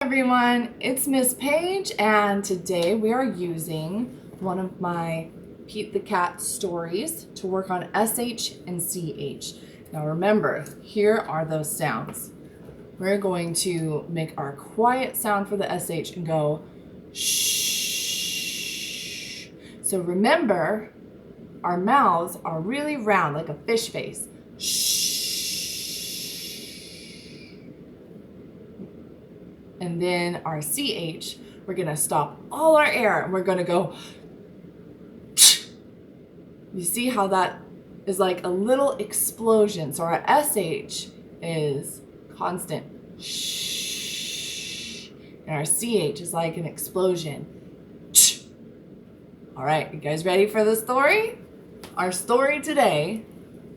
Everyone, it's Miss Paige, and today we are using one of my Pete the Cat stories to work on SH and CH. Now remember, here are those sounds. We're going to make our quiet sound for the SH and go shh. So remember, our mouths are really round like a fish face. Shh. And then our CH, we're gonna stop all our air and we're gonna go. You see how that is like a little explosion. So our SH is constant shh, and our CH is like an explosion. All right, you guys ready for the story? Our story today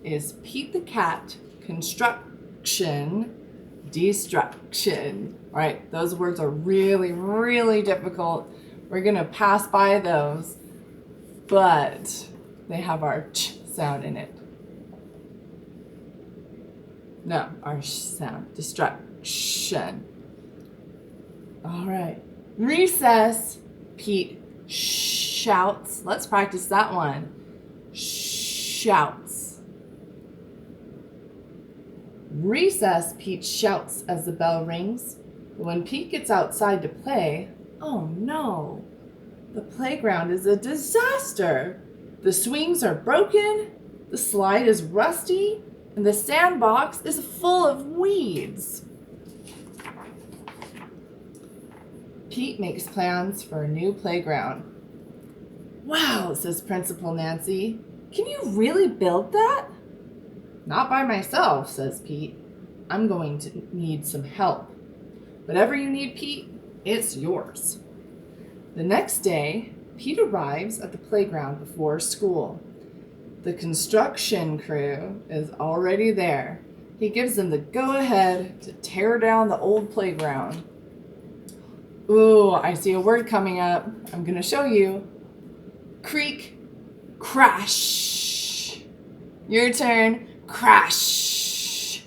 is Pete the Cat, construction, destruction. All right, those words are really, really difficult. We're gonna pass by those, but they have our ch sound in it. No, our sh sound, destruction. All right, recess, Pete shouts. Let's practice that one. Shouts. Recess, Pete shouts as the bell rings. But when Pete gets outside to play, oh no, the playground is a disaster. The swings are broken, the slide is rusty, and the sandbox is full of weeds. Pete makes plans for a new playground. Wow, says Principal Nancy. Can you really build that? Not by myself, says Pete. I'm going to need some help. Whatever you need, Pete, it's yours. The next day, Pete arrives at the playground before school. The construction crew is already there. He gives them the go-ahead to tear down the old playground. Ooh, I see a word coming up. I'm going to show you. Creak, crash. Your turn. Crash.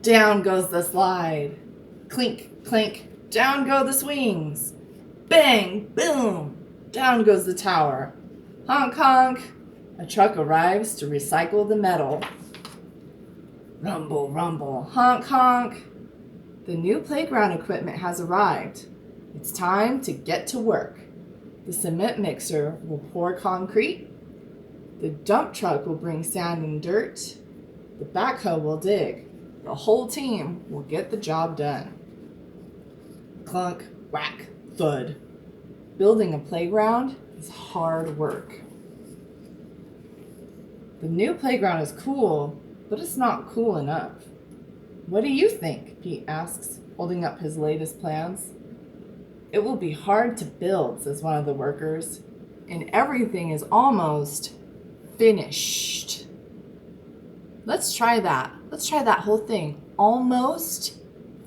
Down goes the slide. Clink, clink. Down go the swings. Bang, boom. Down goes the tower. Honk, honk. A truck arrives to recycle the metal. Rumble, rumble. Honk, honk. The new playground equipment has arrived. It's time to get to work. The cement mixer will pour concrete. The dump truck will bring sand and dirt. The backhoe will dig. The whole team will get the job done. Clunk, whack, thud. Building a playground is hard work. The new playground is cool, but it's not cool enough. What do you think? Pete asks, holding up his latest plans. It will be hard to build, says one of the workers, and everything is almost finished. Let's try that. Let's try that whole thing. Almost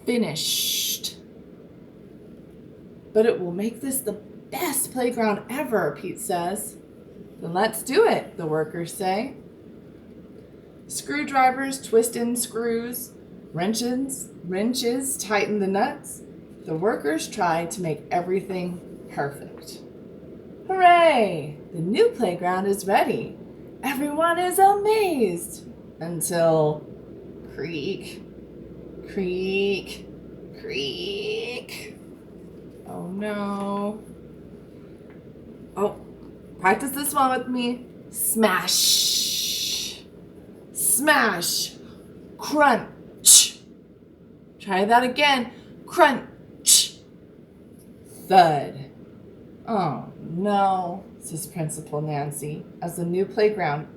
finished. But it will make this the best playground ever, Pete says. Then let's do it, the workers say. Screwdrivers twist in screws. Wrenches tighten the nuts. The workers try to make everything perfect. Hooray! The new playground is ready. Everyone is amazed until creak, creak, creak. Oh no. Oh, practice this one with me. Smash, smash, crunch. Try that again. Crunch, thud. Oh no, says Principal Nancy as the new playground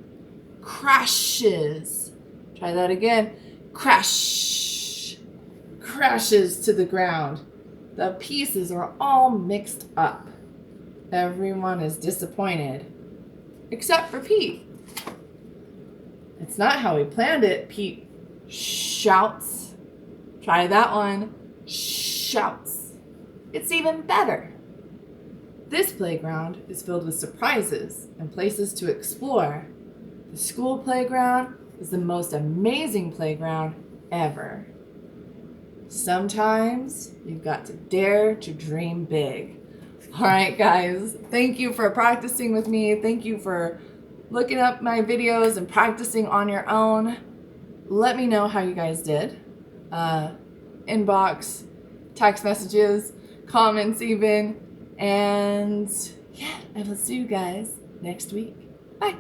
crashes. Try that again. Crash. Crashes to the ground. The pieces are all mixed up. Everyone is disappointed, except for Pete. It's not how he planned it, Pete shouts. Try that one. Shouts. It's even better. This playground is filled with surprises and places to explore. The school playground is the most amazing playground ever. Sometimes you've got to dare to dream big. All right, guys, thank you for practicing with me. Thank you for looking up my videos and practicing on your own. Let me know how you guys did. Inbox, text messages, comments even. And yeah, I will see you guys next week. Bye.